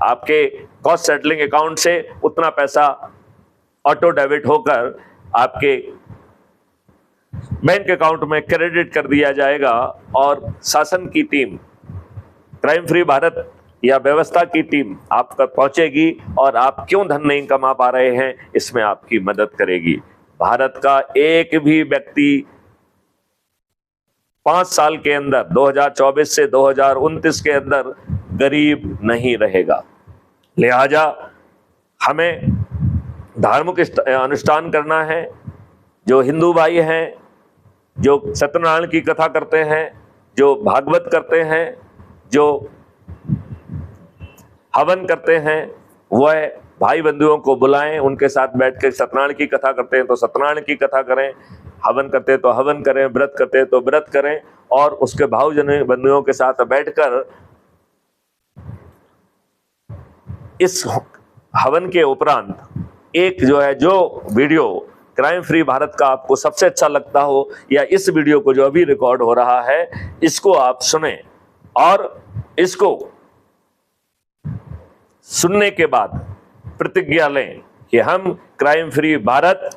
आपके cost settling account से उतना पैसा ऑटो डेबिट होकर आपके बैंक अकाउंट में क्रेडिट कर दिया जाएगा और शासन की टीम, क्राइम फ्री भारत या व्यवस्था की टीम आप तक पहुंचेगी और आप क्यों धन नहीं कमा पा रहे हैं इसमें आपकी मदद करेगी। भारत का एक भी व्यक्ति 5 साल के अंदर 2024 से 2029 के अंदर गरीब नहीं रहेगा। लिहाजा हमें धार्मिक अनुष्ठान करना है। जो हिंदू भाई हैं, जो सत्यनारायण की कथा करते हैं, जो भागवत करते हैं, जो हवन करते हैं, वह भाई बंधुओं को बुलाएं, उनके साथ बैठ कर सत्यनारायण की कथा करते हैं तो सत्यनारायण की कथा करें, हवन करते हैं तो हवन करें, व्रत करते हैं तो व्रत करें और उसके भावजन बंधुओं के साथ बैठकर इस हवन के उपरांत एक जो वीडियो क्राइम फ्री भारत का आपको सबसे अच्छा लगता हो या इस वीडियो को जो अभी रिकॉर्ड हो रहा है इसको आप सुने और इसको सुनने के बाद प्रतिज्ञा लें कि हम क्राइम फ्री भारत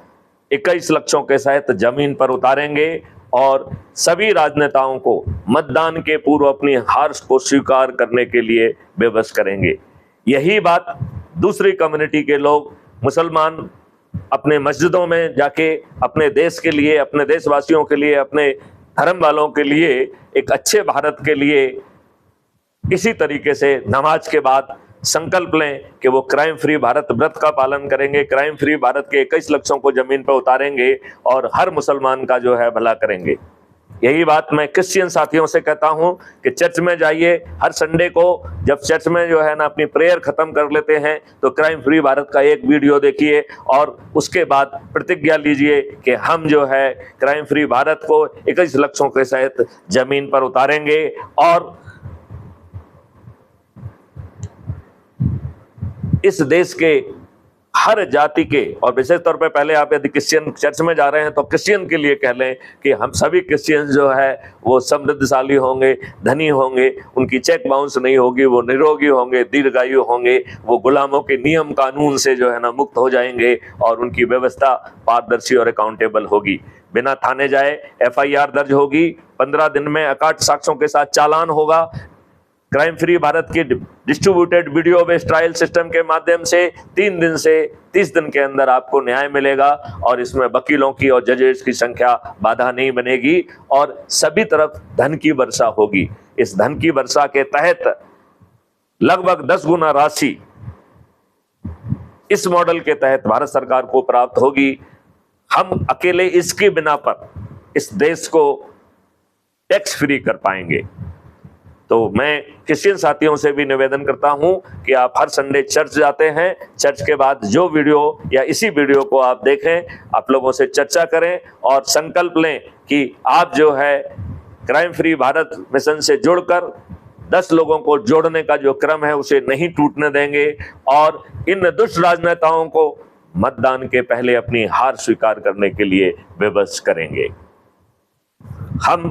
21 लक्षों के सहित जमीन पर उतारेंगे और सभी राजनेताओं को मतदान के पूर्व अपनी हार को स्वीकार करने के लिए विवश करेंगे। यही बात दूसरी कम्युनिटी के लोग, मुसलमान अपने मस्जिदों में जाके अपने देश के लिए, अपने देशवासियों के लिए, अपने धर्म वालों के लिए, एक अच्छे भारत के लिए इसी तरीके से नमाज के बाद संकल्प लें कि वो क्राइम फ्री भारत व्रत का पालन करेंगे, क्राइम फ्री भारत के 21 लक्षों को जमीन पर उतारेंगे और हर मुसलमान का भला करेंगे। यही बात मैं क्रिश्चियन साथियों से कहता हूं कि चर्च में जाइए, हर संडे को जब चर्च में अपनी प्रेयर खत्म कर लेते हैं तो क्राइम फ्री भारत का एक वीडियो देखिए और उसके बाद प्रतिज्ञा लीजिए कि हम क्राइम फ्री भारत को 21 लक्षों के सहित जमीन पर उतारेंगे और इस देश के हर जाति के, और विशेष तौर पे पहले आप यदि क्रिश्चियन चर्च में जा रहे हैं तो क्रिश्चियन के लिए कह लें कि हम सभी क्रिश्चियन वो समृद्धशाली होंगे, धनी होंगे, उनकी चेक बाउंस नहीं होगी, वो निरोगी होंगे, दीर्घायु होंगे, वो गुलामों के नियम कानून से मुक्त हो जाएंगे और उनकी व्यवस्था पारदर्शी और अकाउंटेबल होगी। बिना थाने जाए FIR दर्ज होगी, 15 दिन में अकाट साक्ष्यों के साथ चालान होगा। क्राइम फ्री भारत की distributed video based trial system के माध्यम से 3 दिन से 30 दिन के अंदर आपको न्याय मिलेगा और इसमें वकीलों की और जजेस की संख्या बाधा नहीं बनेगी और सभी तरफ धन की वर्षा होगी। इस धन की वर्षा के तहत लगभग 10 गुना राशि इस मॉडल के तहत भारत सरकार को प्राप्त होगी। हम अकेले इसकी बिना पर इस देश को टैक्स फ्री कर पाएंगे। तो मैं क्रिश्चियन साथियों से भी निवेदन करता हूं कि आप हर संडे चर्च जाते हैं, चर्च के बाद जो वीडियो या इसी वीडियो को आप देखें, आप लोगों से चर्चा करें और संकल्प लें कि आप क्राइम फ्री भारत मिशन से जुड़कर 10 लोगों को जोड़ने का जो क्रम है उसे नहीं टूटने देंगे और इन दुष्ट राजनेताओं को मतदान के पहले अपनी हार स्वीकार करने के लिए विवश करेंगे। हम